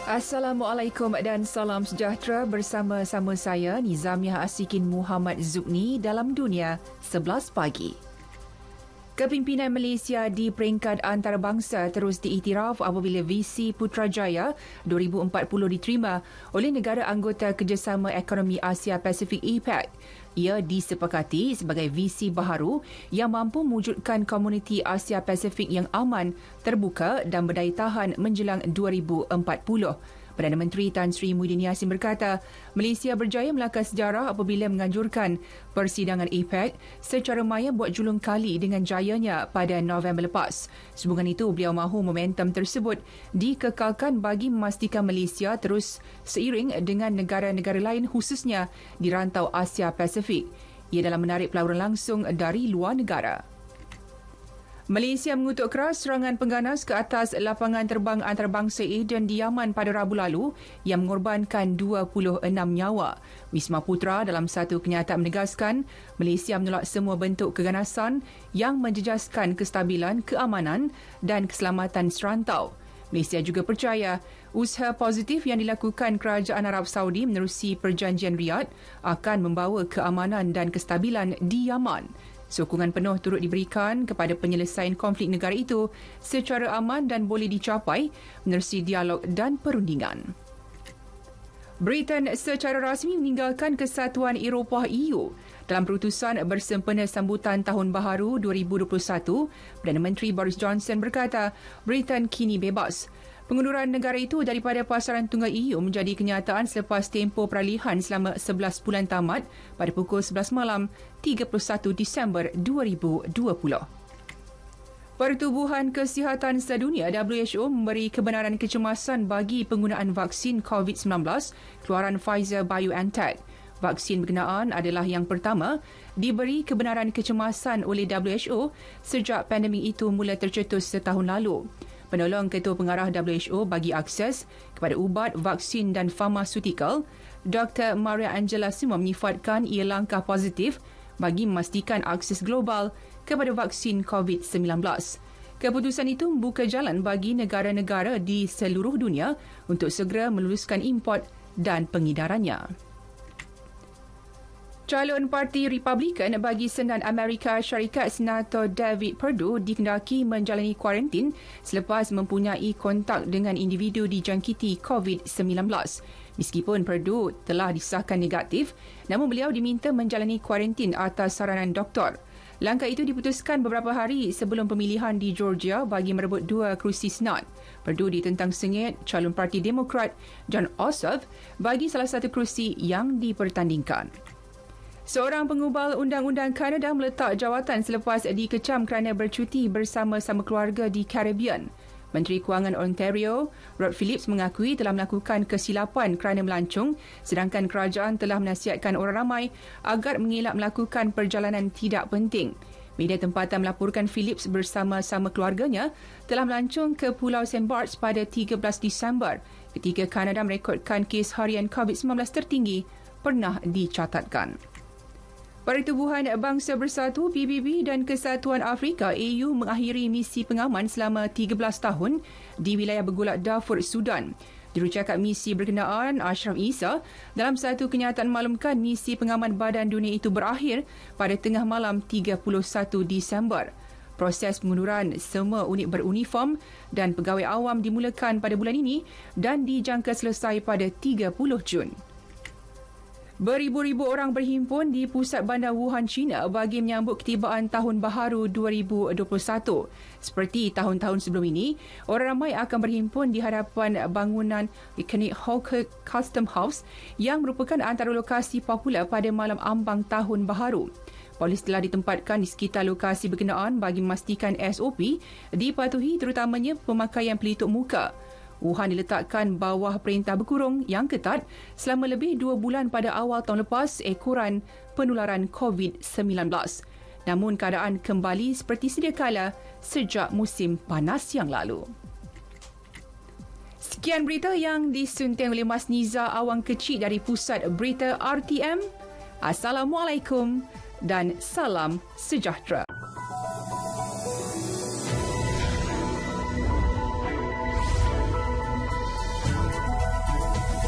Assalamualaikum dan salam sejahtera bersama-sama saya Nizamiah Asikin Muhammad Zukni dalam Dunia 11 Pagi. Kepimpinan Malaysia di peringkat antarabangsa terus diiktiraf apabila visi Putrajaya 2040 diterima oleh negara anggota Kerjasama Ekonomi Asia Pasifik APEC. Ia disepakati sebagai visi baharu yang mampu mewujudkan komuniti Asia Pasifik yang aman, terbuka dan berdaya tahan menjelang 2040. Perdana Menteri Tan Sri Muhyiddin Yassin berkata, Malaysia berjaya melangkah sejarah apabila menganjurkan persidangan APEC secara maya buat julung kali dengan jayanya pada November lepas. Sehubungan itu, beliau mahu momentum tersebut dikekalkan bagi memastikan Malaysia terus seiring dengan negara-negara lain khususnya di rantau Asia Pasifik. Ia dalam menarik pelaburan langsung dari luar negara. Malaysia mengutuk keras serangan pengganas ke atas lapangan terbang antarabangsa Aden di Yaman pada Rabu lalu yang mengorbankan 26 nyawa. Wisma Putra dalam satu kenyataan menegaskan Malaysia menolak semua bentuk keganasan yang menjejaskan kestabilan, keamanan dan keselamatan serantau. Malaysia juga percaya usaha positif yang dilakukan Kerajaan Arab Saudi menerusi Perjanjian Riyadh akan membawa keamanan dan kestabilan di Yaman. Sokongan penuh turut diberikan kepada penyelesaian konflik negara itu secara aman dan boleh dicapai menerusi dialog dan perundingan. Britain secara rasmi meninggalkan Kesatuan Eropah EU. Dalam perutusan bersempena sambutan Tahun Baharu 2021, Perdana Menteri Boris Johnson berkata Britain kini bebas. Pengunduran negara itu daripada pasaran tunggal EU menjadi kenyataan selepas tempoh peralihan selama 11 bulan tamat pada pukul 11 malam 31 Disember 2020. Pertubuhan Kesihatan Sedunia WHO memberi kebenaran kecemasan bagi penggunaan vaksin COVID-19 keluaran Pfizer-BioNTech. Vaksin berkenaan adalah yang pertama diberi kebenaran kecemasan oleh WHO sejak pandemik itu mula tercetus setahun lalu. Penolong Ketua Pengarah WHO bagi akses kepada ubat, vaksin dan farmasutikal, Dr. Maria Angela Simo menyifatkan ia langkah positif bagi memastikan akses global kepada vaksin COVID-19. Keputusan itu membuka jalan bagi negara-negara di seluruh dunia untuk segera meluluskan import dan pengedarannya. Calon Parti Republikan bagi Senat Amerika Syarikat Senator David Perdue dikendaki menjalani kuarantin selepas mempunyai kontak dengan individu dijangkiti COVID-19. Meskipun Perdue telah disahkan negatif, namun beliau diminta menjalani kuarantin atas saranan doktor. Langkah itu diputuskan beberapa hari sebelum pemilihan di Georgia bagi merebut 2 kerusi Senat. Perdue ditentang sengit calon Parti Demokrat Jon Ossoff bagi salah satu kerusi yang dipertandingkan. Seorang pengubal undang-undang Kanada meletak jawatan selepas dikecam kerana bercuti bersama-sama keluarga di Caribbean. Menteri Kewangan Ontario, Rod Phillips mengakui telah melakukan kesilapan kerana melancung sedangkan kerajaan telah menasihatkan orang ramai agar mengelak melakukan perjalanan tidak penting. Media tempatan melaporkan Phillips bersama-sama keluarganya telah melancung ke Pulau St. Barts pada 13 Disember ketika Kanada merekodkan kes harian COVID-19 tertinggi pernah dicatatkan. Pertubuhan Bangsa Bersatu PBB dan Kesatuan Afrika AU mengakhiri misi pengaman selama 13 tahun di wilayah bergolak Darfur, Sudan. Jurucakap misi berkenaan Ashraf Isa dalam satu kenyataan maklumkan misi pengaman Badan Dunia itu berakhir pada tengah malam 31 Disember. Proses pengunduran semua unit beruniform dan pegawai awam dimulakan pada bulan ini dan dijangka selesai pada 30 Jun. Beribu-ribu orang berhimpun di pusat bandar Wuhan, China bagi menyambut ketibaan Tahun Baharu 2021. Seperti tahun-tahun sebelum ini, orang ramai akan berhimpun di hadapan bangunan ikonik Hawker Custom House yang merupakan antara lokasi popular pada malam ambang Tahun Baharu. Polis telah ditempatkan di sekitar lokasi berkenaan bagi memastikan SOP dipatuhi terutamanya pemakaian pelitup muka. Wuhan diletakkan bawah perintah berkurung yang ketat selama lebih 2 bulan pada awal tahun lepas ekoran penularan COVID-19. Namun keadaan kembali seperti sedia kala sejak musim panas yang lalu. Sekian berita yang disunting oleh Mas Niza Awang Kecil dari Pusat Berita RTM. Assalamualaikum dan salam sejahtera.